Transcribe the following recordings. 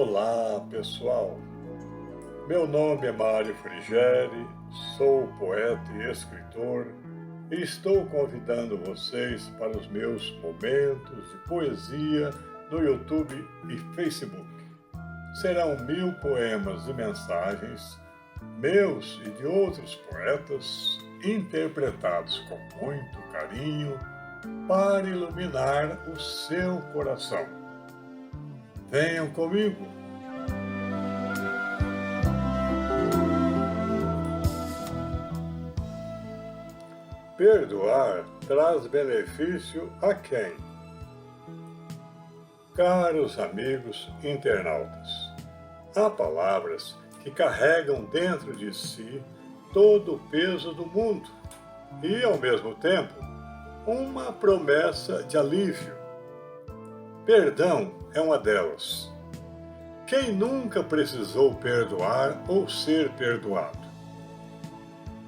Olá, pessoal. Meu nome é Mário Frigeri, sou poeta e escritor e estou convidando vocês para os meus momentos de poesia no YouTube e Facebook. Serão 1000 poemas e mensagens, meus e de outros poetas, interpretados com muito carinho para iluminar o seu coração. Venham comigo! Perdoar traz benefício a quem? Caros amigos internautas, há palavras que carregam dentro de si todo o peso do mundo e, ao mesmo tempo, uma promessa de alívio. Perdão é uma delas. Quem nunca precisou perdoar ou ser perdoado?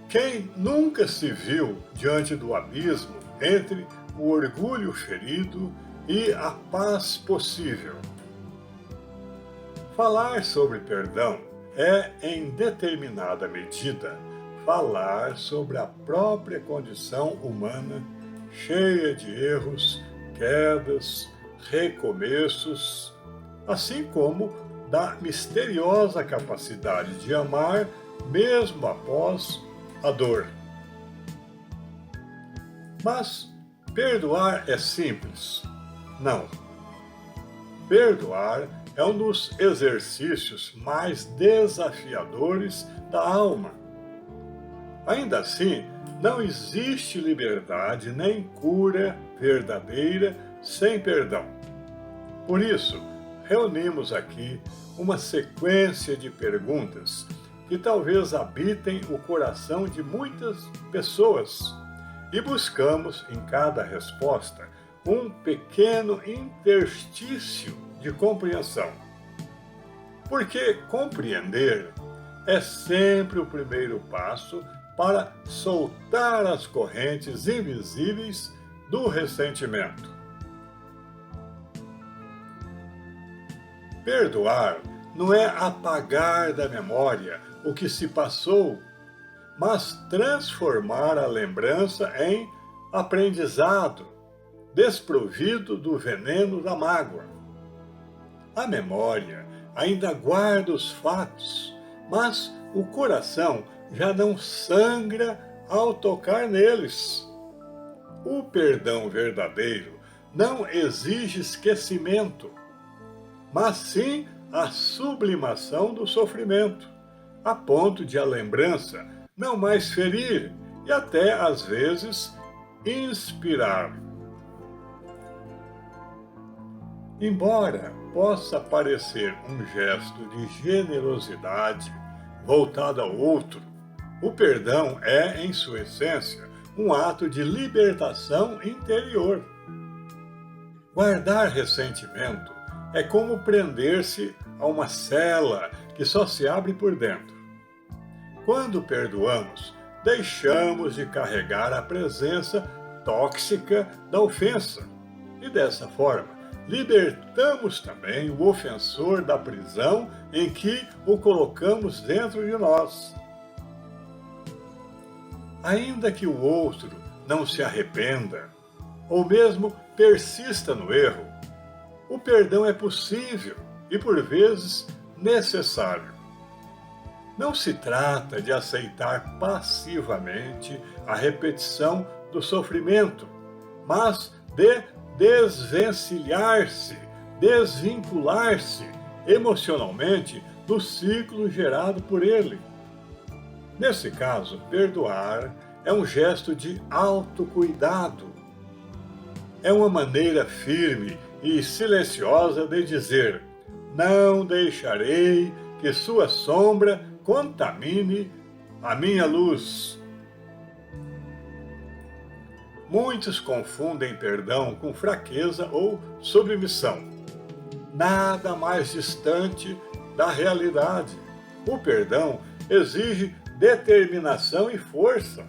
Quem nunca se viu diante do abismo entre o orgulho ferido e a paz possível? Falar sobre perdão é, em determinada medida, falar sobre a própria condição humana, cheia de erros, quedas, recomeços, assim como da misteriosa capacidade de amar mesmo após a dor. Mas perdoar é simples? Não. Perdoar é um dos exercícios mais desafiadores da alma. Ainda assim, não existe liberdade nem cura verdadeira sem perdão. Por isso, reunimos aqui uma sequência de perguntas que talvez habitem o coração de muitas pessoas e buscamos em cada resposta um pequeno interstício de compreensão. Porque compreender é sempre o primeiro passo para soltar as correntes invisíveis do ressentimento. Perdoar não é apagar da memória o que se passou, mas transformar a lembrança em aprendizado, desprovido do veneno da mágoa. A memória ainda guarda os fatos, mas o coração já não sangra ao tocar neles. O perdão verdadeiro não exige esquecimento, mas sim a sublimação do sofrimento, a ponto de a lembrança não mais ferir e até, às vezes, inspirar. Embora possa parecer um gesto de generosidade voltado ao outro, o perdão é, em sua essência, um ato de libertação interior. Guardar ressentimento é como prender-se a uma cela que só se abre por dentro. Quando perdoamos, deixamos de carregar a presença tóxica da ofensa e, dessa forma, libertamos também o ofensor da prisão em que o colocamos dentro de nós. Ainda que o outro não se arrependa, ou mesmo persista no erro, o perdão é possível e, por vezes, necessário. Não se trata de aceitar passivamente a repetição do sofrimento, mas de desvencilhar-se, desvincular-se emocionalmente do ciclo gerado por ele. Nesse caso, perdoar é um gesto de autocuidado. É uma maneira firme e silenciosa de dizer: não deixarei que sua sombra contamine a minha luz. Muitos confundem perdão com fraqueza ou submissão. Nada mais distante da realidade. O perdão exige determinação e força.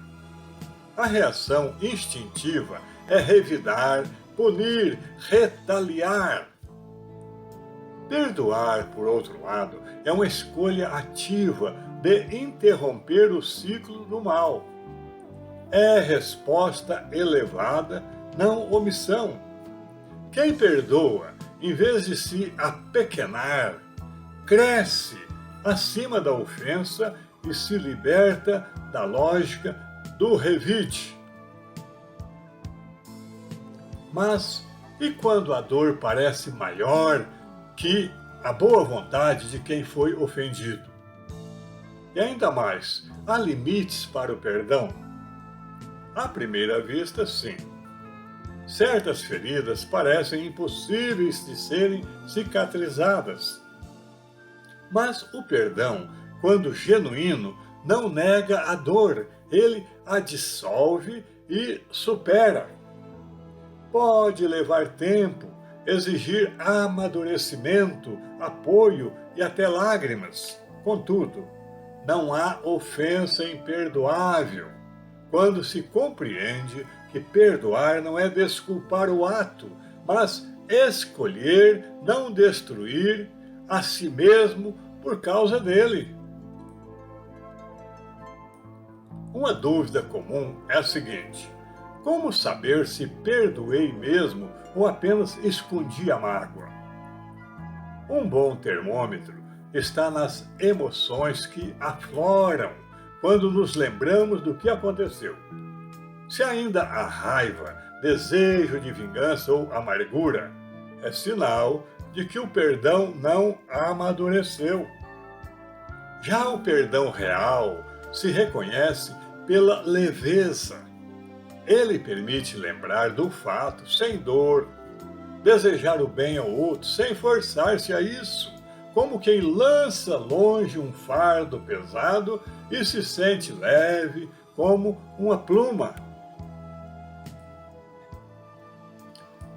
A reação instintiva é revidar, punir, retaliar. Perdoar, por outro lado, é uma escolha ativa de interromper o ciclo do mal. É resposta elevada, não omissão. Quem perdoa, em vez de se apequenar, cresce acima da ofensa e se liberta da lógica do revide. Mas e quando a dor parece maior que a boa vontade de quem foi ofendido? E ainda mais, há limites para o perdão? À primeira vista, sim. Certas feridas parecem impossíveis de serem cicatrizadas. Mas o perdão, quando genuíno, não nega a dor, ele a dissolve e supera. Pode levar tempo, exigir amadurecimento, apoio e até lágrimas. Contudo, não há ofensa imperdoável quando se compreende que perdoar não é desculpar o ato, mas escolher não destruir a si mesmo por causa dele. Uma dúvida comum é a seguinte: como saber se perdoei mesmo ou apenas escondi a mágoa? Um bom termômetro está nas emoções que afloram quando nos lembramos do que aconteceu. Se ainda há raiva, desejo de vingança ou amargura, é sinal de que o perdão não amadureceu. Já o perdão real se reconhece pela leveza. Ele permite lembrar do fato sem dor, desejar o bem ao outro sem forçar-se a isso, como quem lança longe um fardo pesado e se sente leve como uma pluma.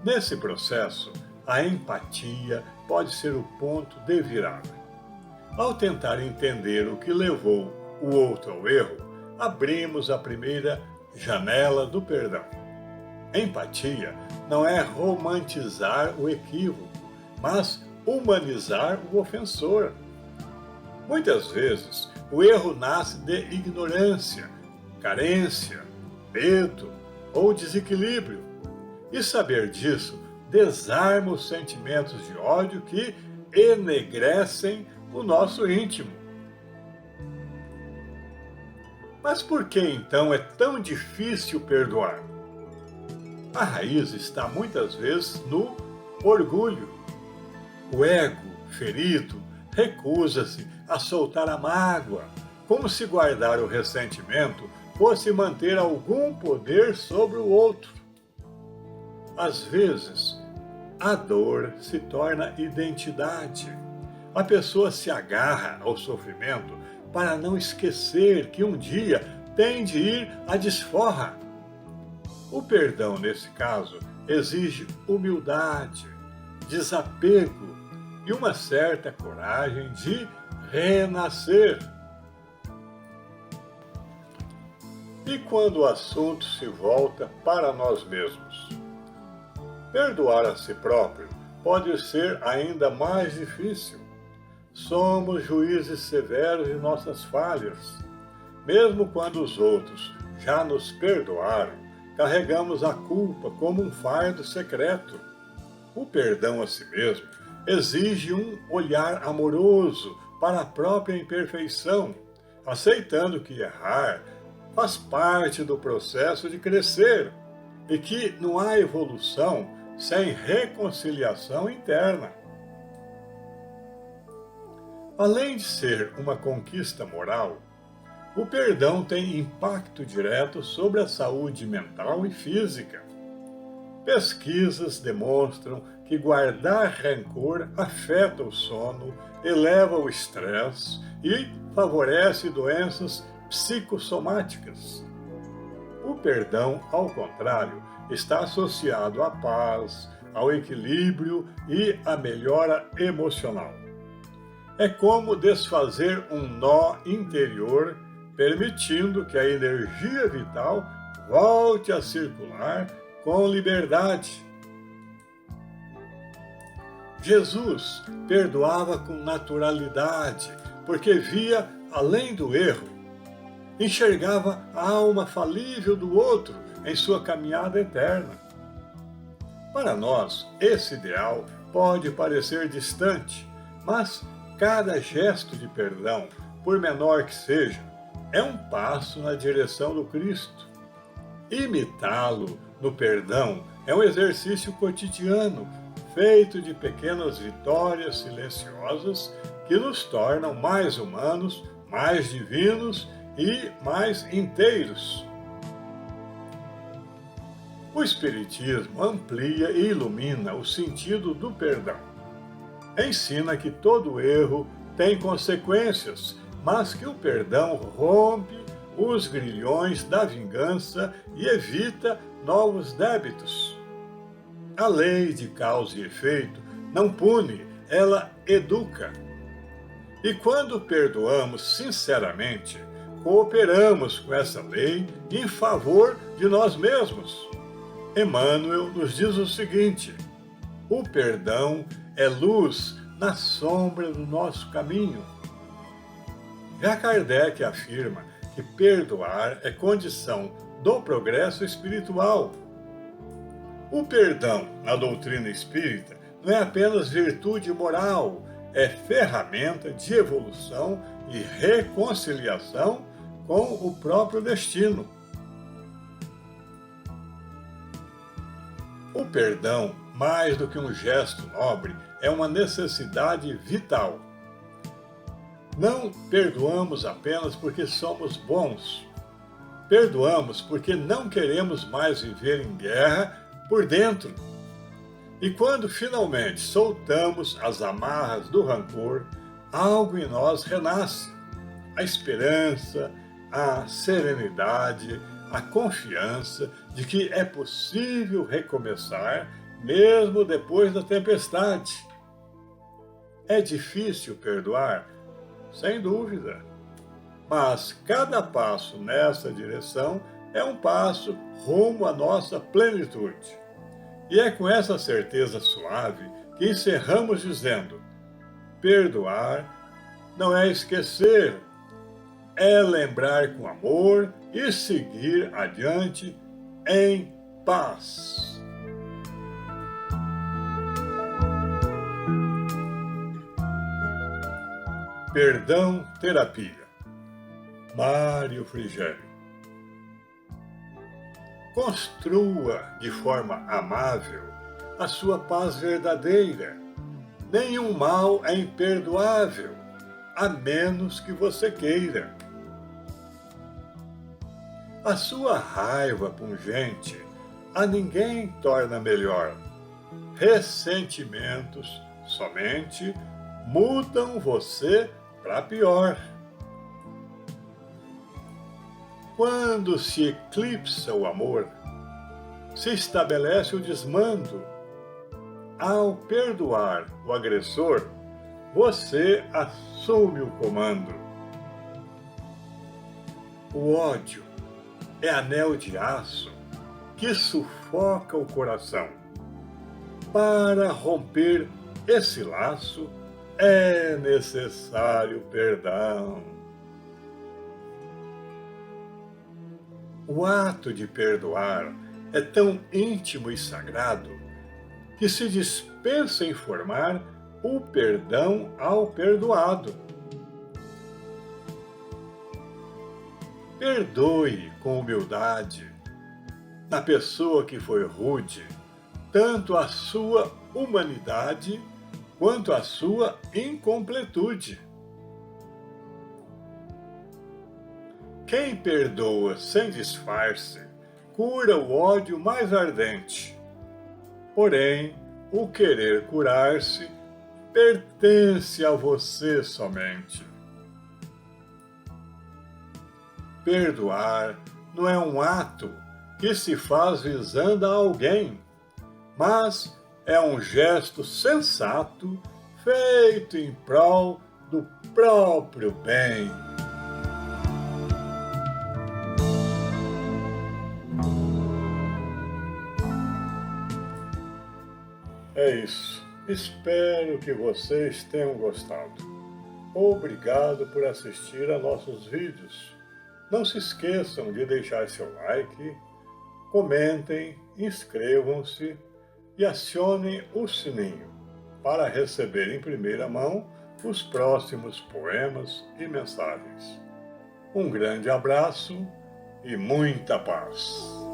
Nesse processo, a empatia pode ser o ponto de virada. Ao tentar entender o que levou o outro ao erro, abrimos a primeira janela do perdão. Empatia não é romantizar o equívoco, mas humanizar o ofensor. Muitas vezes, o erro nasce de ignorância, carência, medo ou desequilíbrio. E saber disso desarma os sentimentos de ódio que enegrecem o nosso íntimo. Mas por que então é tão difícil perdoar? A raiz está muitas vezes no orgulho. O ego, ferido, recusa-se a soltar a mágoa, como se guardar o ressentimento fosse manter algum poder sobre o outro. Às vezes, a dor se torna identidade. A pessoa se agarra ao sofrimento para não esquecer que um dia tem de ir à desforra. O perdão, nesse caso, exige humildade, desapego e uma certa coragem de renascer. E quando o assunto se volta para nós mesmos? Perdoar a si próprio pode ser ainda mais difícil. Somos juízes severos de nossas falhas. Mesmo quando os outros já nos perdoaram, carregamos a culpa como um fardo secreto. O perdão a si mesmo exige um olhar amoroso para a própria imperfeição, aceitando que errar faz parte do processo de crescer e que não há evolução sem reconciliação interna. Além de ser uma conquista moral, o perdão tem impacto direto sobre a saúde mental e física. Pesquisas demonstram que guardar rancor afeta o sono, eleva o estresse e favorece doenças psicossomáticas. O perdão, ao contrário, está associado à paz, ao equilíbrio e à melhora emocional. É como desfazer um nó interior, permitindo que a energia vital volte a circular com liberdade. Jesus perdoava com naturalidade, porque via além do erro, enxergava a alma falível do outro em sua caminhada eterna. Para nós, esse ideal pode parecer distante, mas cada gesto de perdão, por menor que seja, é um passo na direção do Cristo. Imitá-lo no perdão é um exercício cotidiano, feito de pequenas vitórias silenciosas que nos tornam mais humanos, mais divinos e mais inteiros. O Espiritismo amplia e ilumina o sentido do perdão. Ensina que todo erro tem consequências, mas que o perdão rompe os grilhões da vingança e evita novos débitos. A lei de causa e efeito não pune, ela educa. E quando perdoamos sinceramente, cooperamos com essa lei em favor de nós mesmos. Emmanuel nos diz o seguinte: o perdão é luz na sombra do nosso caminho. Já Kardec afirma que perdoar é condição do progresso espiritual. O perdão, na doutrina espírita, não é apenas virtude moral, é ferramenta de evolução e reconciliação com o próprio destino. O perdão, mais do que um gesto nobre, é uma necessidade vital. Não perdoamos apenas porque somos bons. Perdoamos porque não queremos mais viver em guerra por dentro. E quando finalmente soltamos as amarras do rancor, algo em nós renasce. A esperança, a serenidade, a confiança de que é possível recomeçar mesmo depois da tempestade. É difícil perdoar? Sem dúvida. Mas cada passo nessa direção é um passo rumo à nossa plenitude. E é com essa certeza suave que encerramos dizendo: perdoar não é esquecer, é lembrar com amor e seguir adiante em paz. Perdão Terapia. Mário Frigério. Construa de forma amável a sua paz verdadeira. Nenhum mal é imperdoável, a menos que você queira. A sua raiva pungente a ninguém torna melhor. Ressentimentos somente mudam você para pior. Quando se eclipsa o amor, se estabelece o desmando. Ao perdoar o agressor, você assume o comando. O ódio é anel de aço que sufoca o coração. Para romper esse laço, é necessário perdão. O ato de perdoar é tão íntimo e sagrado que se dispensa informar o perdão ao perdoado. Perdoe com humildade na pessoa que foi rude, tanto a sua humanidade quanto a sua incompletude. Quem perdoa sem disfarce, cura o ódio mais ardente. Porém, o querer curar-se pertence a você somente. Perdoar não é um ato que se faz visando a alguém, mas é um gesto sensato feito em prol do próprio bem. É isso. Espero que vocês tenham gostado. Obrigado por assistir a nossos vídeos. Não se esqueçam de deixar seu like, comentem, inscrevam-se e acionem o sininho para receber em primeira mão os próximos poemas e mensagens. Um grande abraço e muita paz!